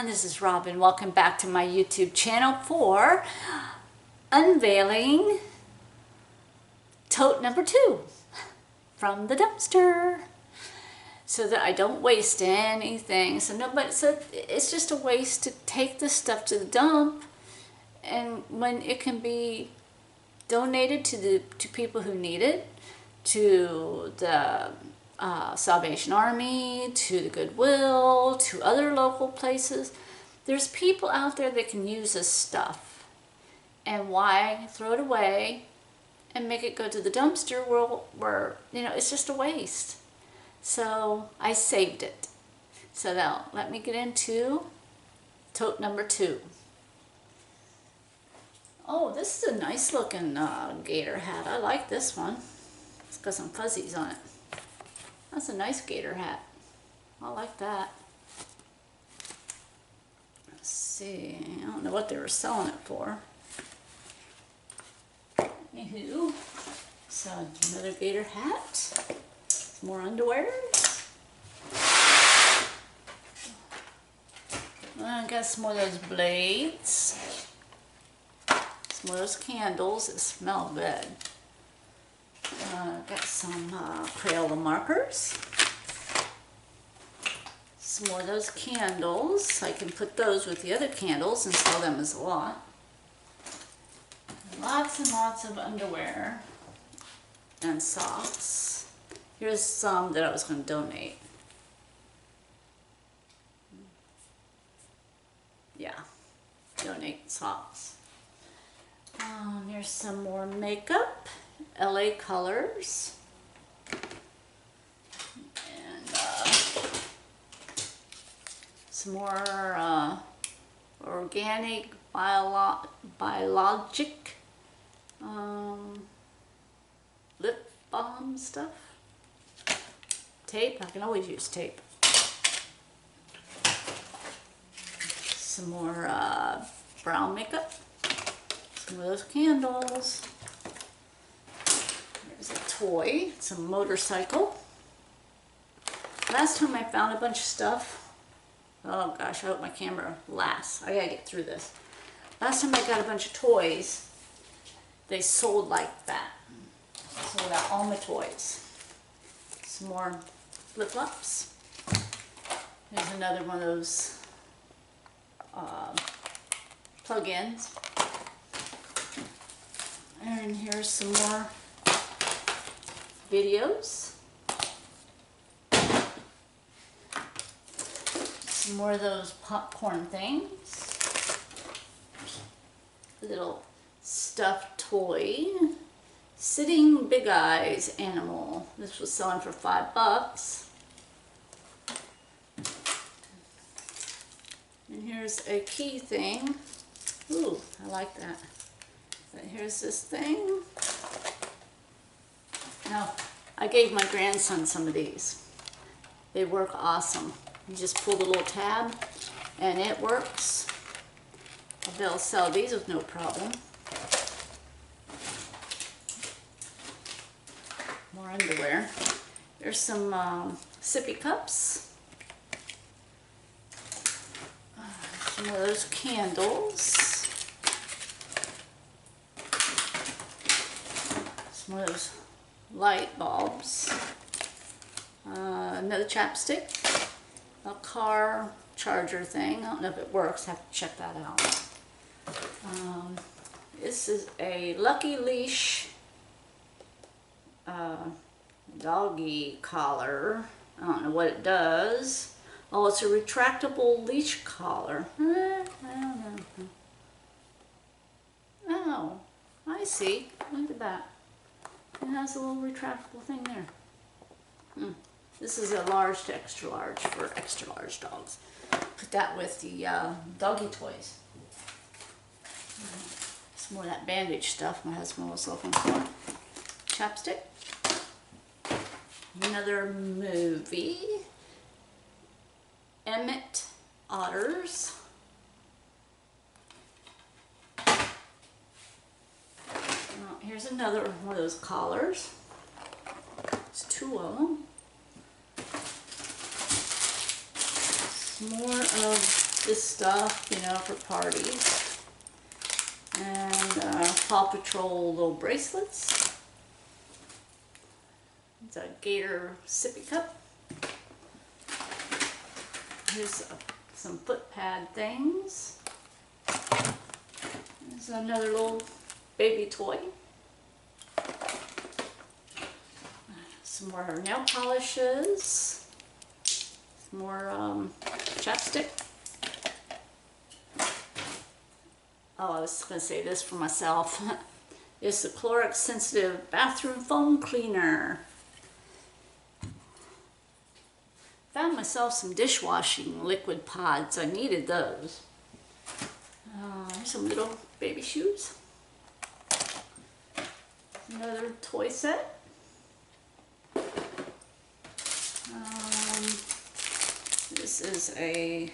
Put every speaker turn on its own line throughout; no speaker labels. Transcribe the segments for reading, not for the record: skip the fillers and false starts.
this is Robin. Welcome back to my YouTube channel for unveiling tote number 2 from the dumpster, so that I don't waste anything. So it's just a waste to take this stuff to the dump, and when it can be donated to people who need it, to the Salvation Army, to the Goodwill, to other local places. There's people out there that can use this stuff, and why throw it away and make it go to the dumpster where you know, it's just a waste. So I saved it. So now let me get into tote number 2. Oh, this is a nice looking gator hat. I like this one. It's got some fuzzies on it. That's a nice gator hat. I like that. Let's see. I don't know what they were selling it for. Anywho, so another gator hat. Some more underwear. I got some more of those blades. Some of those candles that smell good. Got some Crayola markers. Some more of those candles. I can put those with the other candles and sell them as a lot. Lots and lots of underwear and socks. Here's some that I was going to donate. Yeah, donate socks. Here's some more makeup. LA Colors, and some more organic biologic lip balm stuff. Tape, I can always use tape. Some more brown makeup. Some of those candles. There's a toy. It's a motorcycle. Last time I found a bunch of stuff. Oh gosh, I hope my camera lasts. I gotta get through this. Last time I got a bunch of toys, they sold like that. Sold out all my toys. Some more flip-flops. There's another one of those plug-ins. And here's some more videos. Some more of those popcorn things. A little stuffed toy. Sitting Big Eyes animal. This was selling for $5. And here's a key thing. Ooh, I like that. But here's this thing. Now, I gave my grandson some of these. They work awesome. You just pull the little tab and it works. They'll sell these with no problem. More underwear. There's some sippy cups. Some of those candles. Some of those light bulbs. Another chapstick. A car charger thing. I don't know if it works. I have to check that out. This is a Lucky Leash doggy collar. I don't know what it does. Oh, it's a retractable leash collar. I don't know. Oh, I see. Look at that. It has a little retractable thing there. This is a large to extra large for extra large dogs. Put that with the doggy toys. Some more of that bandage stuff my husband was looking for. Chapstick. Another movie. Emmett Otters. Here's another one of those collars. There's 2 of them. More of this stuff, you know, for parties. And Paw Patrol little bracelets. It's a Gator sippy cup. Here's some foot pad things. There's another little baby toy. Some more nail polishes. Some more chapstick. Oh, I was going to say this for myself. It's the Clorox Sensitive Bathroom Foam Cleaner. Found myself some dishwashing liquid pods. I needed those. Some little baby shoes. Another toy set. This is a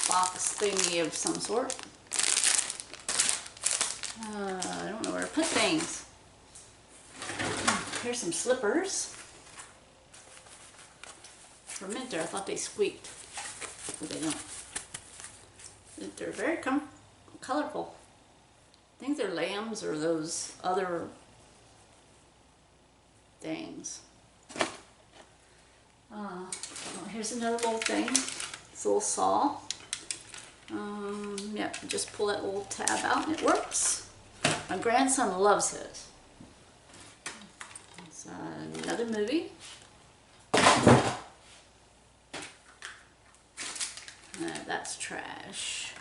box thingy of some sort. I don't know where to put things. Here's some slippers. For a minute there, I thought they squeaked, but they don't. They're very colorful. I think they're lambs or those other things. Well, here's another little thing. It's a little saw. Yeah, just pull that little tab out and it works. My grandson loves his. It's another movie. That's trash.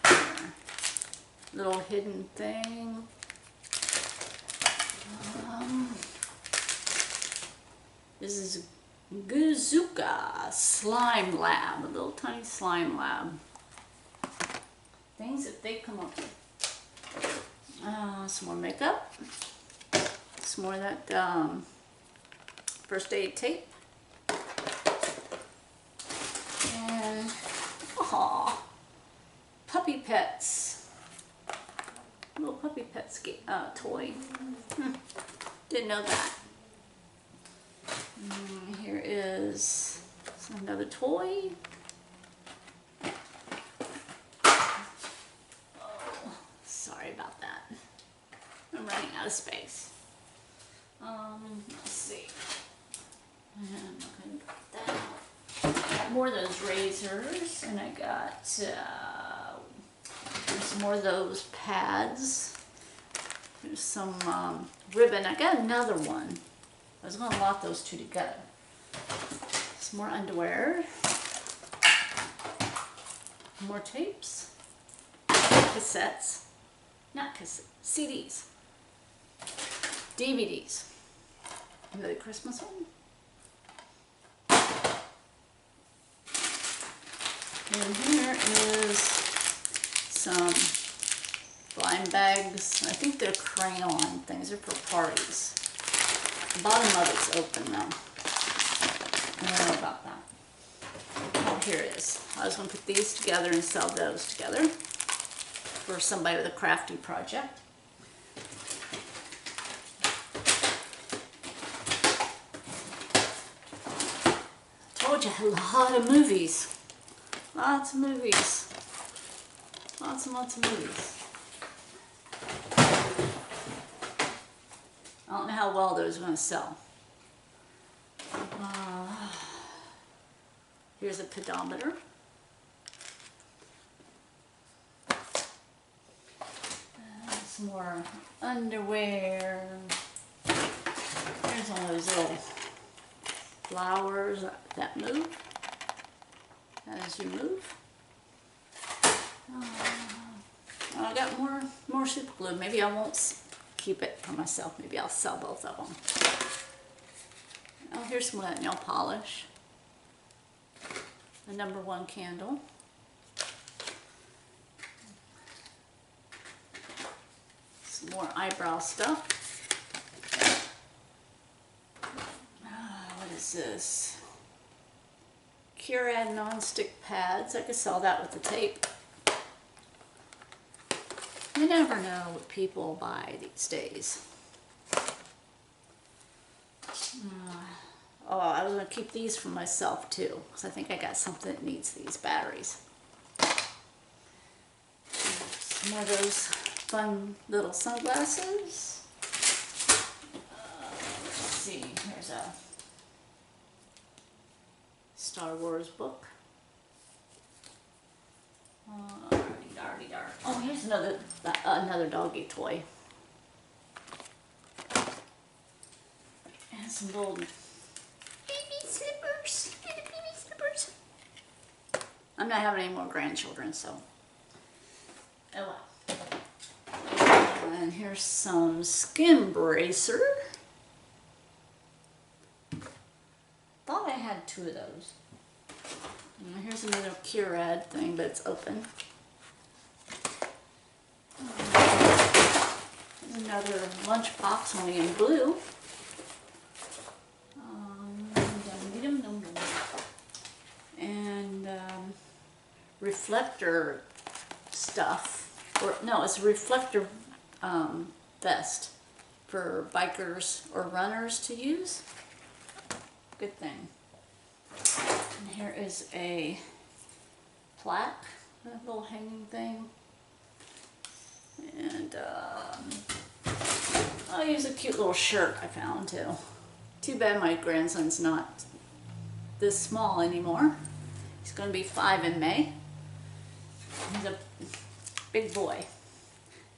Little hidden thing. This is Guzuka Slime Lab, a little tiny slime lab. Things that they come up with. Some more makeup. Some more of that first aid tape. And, aw, puppy pets. Little puppy pets toy. Didn't know that. Here is another toy. Oh, sorry about that. I'm running out of space. Let's see. And that. More of those razors, and I got some more of those pads. There's some ribbon. I got another one. I was going to lock those two together. Some more underwear. More tapes. Cassettes. Not cassettes. CDs. DVDs. Another Christmas one. And here is some blind bags. I think they're crayon things. They're for parties. The bottom of it's open though. I don't know about that. Oh, here it is. I was going to put these together and sell those together for somebody with a crafty project. I told you, a lot of movies. Lots of movies. Lots and lots of movies. I don't know how well those are going to sell. Here's a pedometer. Some more underwear. Here's one of those little flowers that move as you move. I got more super glue. Maybe I won't keep it for myself. Maybe I'll sell both of them. Oh, here's some of that nail polish. The #1 candle. Some more eyebrow stuff. What is this? Curad non-stick pads. I could sell that with the tape. You never know what people buy these days. Oh, I was going to keep these for myself too, because I think I got something that needs these batteries. More of those fun little sunglasses. Let's see, here's a Star Wars book. Oh, here's another doggy toy. And some little baby slippers. Little baby slippers. I'm not having any more grandchildren, so oh well. And here's some skin bracer. Thought I had 2 of those. And here's another Curad thing, but it's open. Here's another lunch box, only in blue. And reflector stuff, or no, it's a reflector vest for bikers or runners to use. Good thing. And here is a plaque, a little hanging thing. And I'll use a cute little shirt I found too. Too bad my grandson's not this small anymore. He's going to be 5 in May. He's a big boy.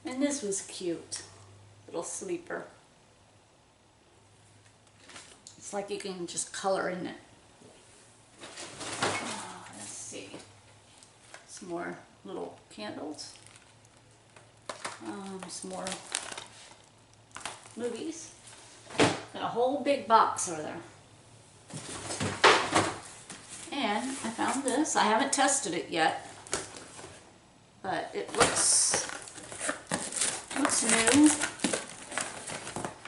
And this was cute. Little sleeper. It's like you can just color in it. Let's see. Some more little candles. Some more movies. Got a whole big box over there. And I found this. I haven't tested it yet, but it looks new.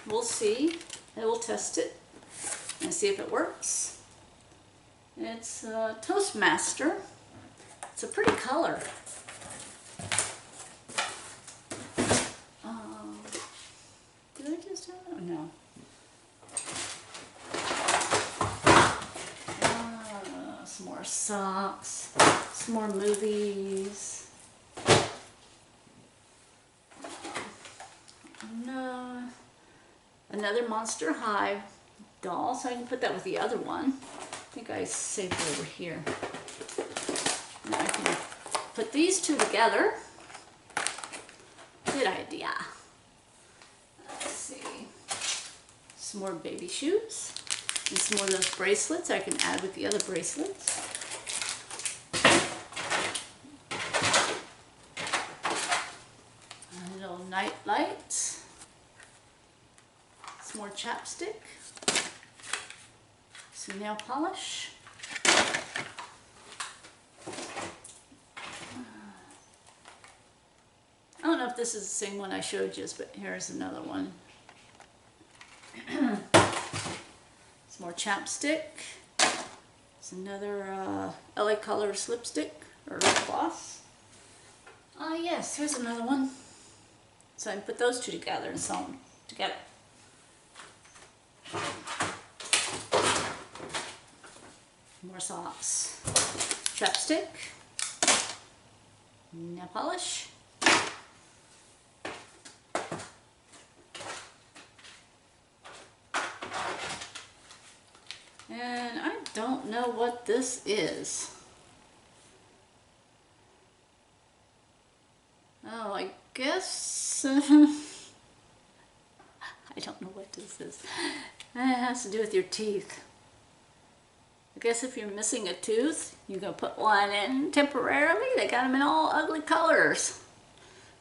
We'll see. I will test it and see if it works. It's a Toastmaster. It's a pretty color. Did I just have that? No. Some more socks, some more movies. No, another Monster High doll, so I can put that with the other one. I think I saved it over here. Now I can put these 2 together. Good idea. Let's see. Some more baby shoes. And some more of those bracelets I can add with the other bracelets. A little night light. Some more chapstick. Some nail polish. I don't know if this is the same one I showed you, but here's another one. Some more chapstick. It's another LA Colors lipstick or lip gloss. Yes, here's another one. So I can put those 2 together and sew them together. More socks. Chapstick. Nail polish. And I don't know what this is. Oh, I guess... I don't know what this is. It has to do with your teeth. I guess if you're missing a tooth, you can put one in temporarily. They got them in all ugly colors.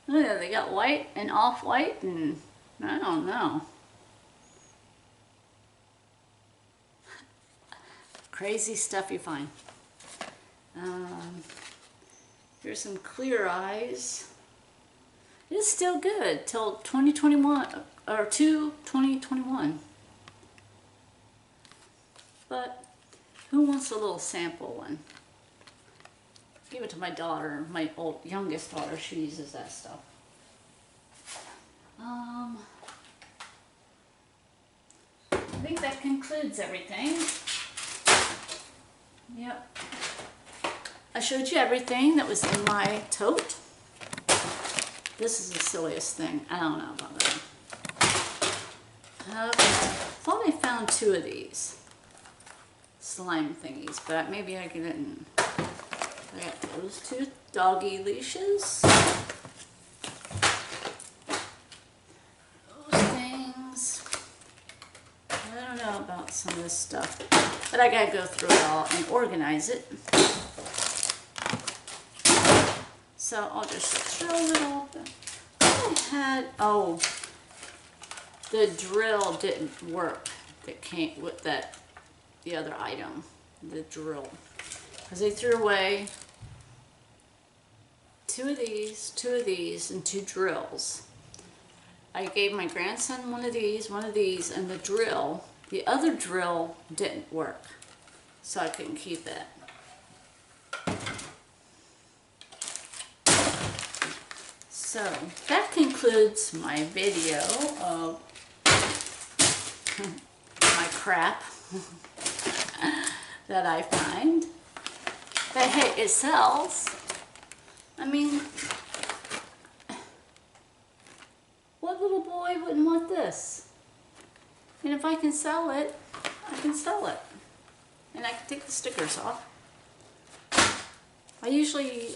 Yeah, they got white and off-white and I don't know. Crazy stuff you find. Here's some clear eyes. It's still good till 2021 or 2021. But who wants a little sample one? Give it to my daughter, my youngest daughter. She uses that stuff. I think that concludes everything. Yep. I showed you everything that was in my tote. This is the silliest thing. I don't know about that. Okay. Thought I found 2 of these slime thingies, but maybe I didn't. I got those 2 doggy leashes. Those things. I don't know about some of this stuff, but I gotta go through it all and organize it. So I'll just throw it all back. I had, oh, the drill didn't work that came with that, the other item, the drill. Because they threw away 2 of these, and 2 drills. I gave my grandson one of these, and the drill, the other drill didn't work. So I couldn't keep it. So that concludes my video of my crap that I find. But hey, it sells. I mean, what little boy wouldn't want this? And if I can sell it, I can sell it. And I can take the stickers off. I usually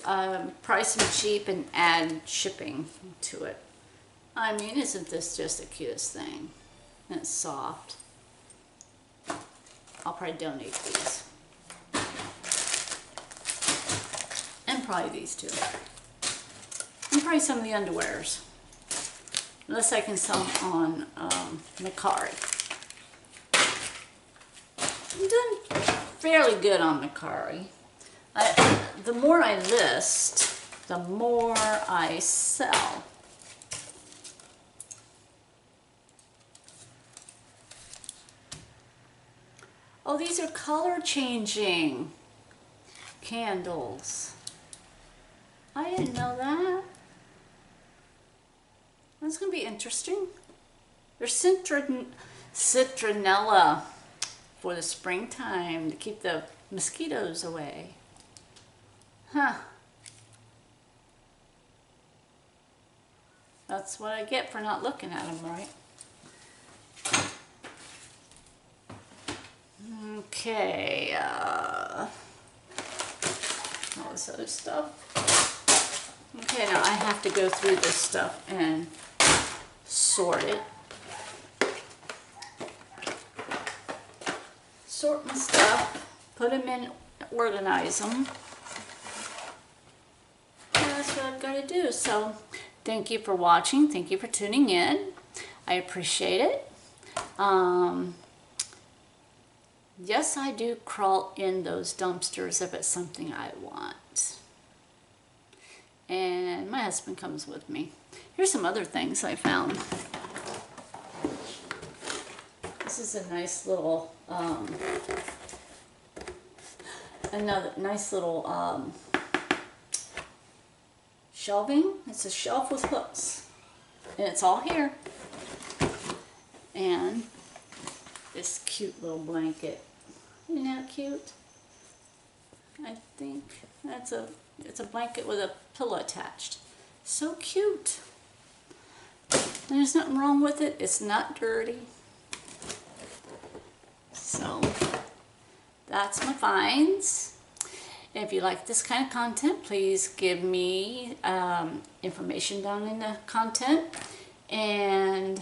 price them cheap and add shipping to it. I mean, isn't this just the cutest thing? And it's soft. I'll probably donate these. And probably these 2. And probably some of the underwears. Unless I can sell them on Mercari. I'm doing fairly good on Mercari. The more I list, the more I sell. Oh, these are color changing candles. I didn't know that. That's going to be interesting. They're citronella for the springtime to keep the mosquitoes away. Huh. That's what I get for not looking at them right. Okay, all this other stuff. Okay, now I have to go through this stuff and sort it. Sort my stuff, put them in, organize them. That's what I've got to do. So thank you for watching. Thank you for tuning in. I appreciate it. Yes, I do crawl in those dumpsters if it's something I want. And my husband comes with me. Here's some other things I found. This is a nice little, another nice little shelving. It's a shelf with hooks. And it's all here. And this cute little blanket. Isn't that cute? I think it's a blanket with a pillow attached. So cute. There's nothing wrong with it. It's not dirty. So that's my finds. If you like this kind of content, please give me information down in the content and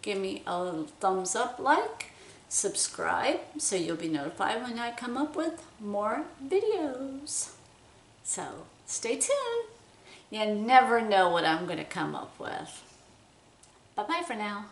give me a thumbs up, like, subscribe, so you'll be notified when I come up with more videos. So stay tuned. You never know what I'm going to come up with. Bye-bye for now.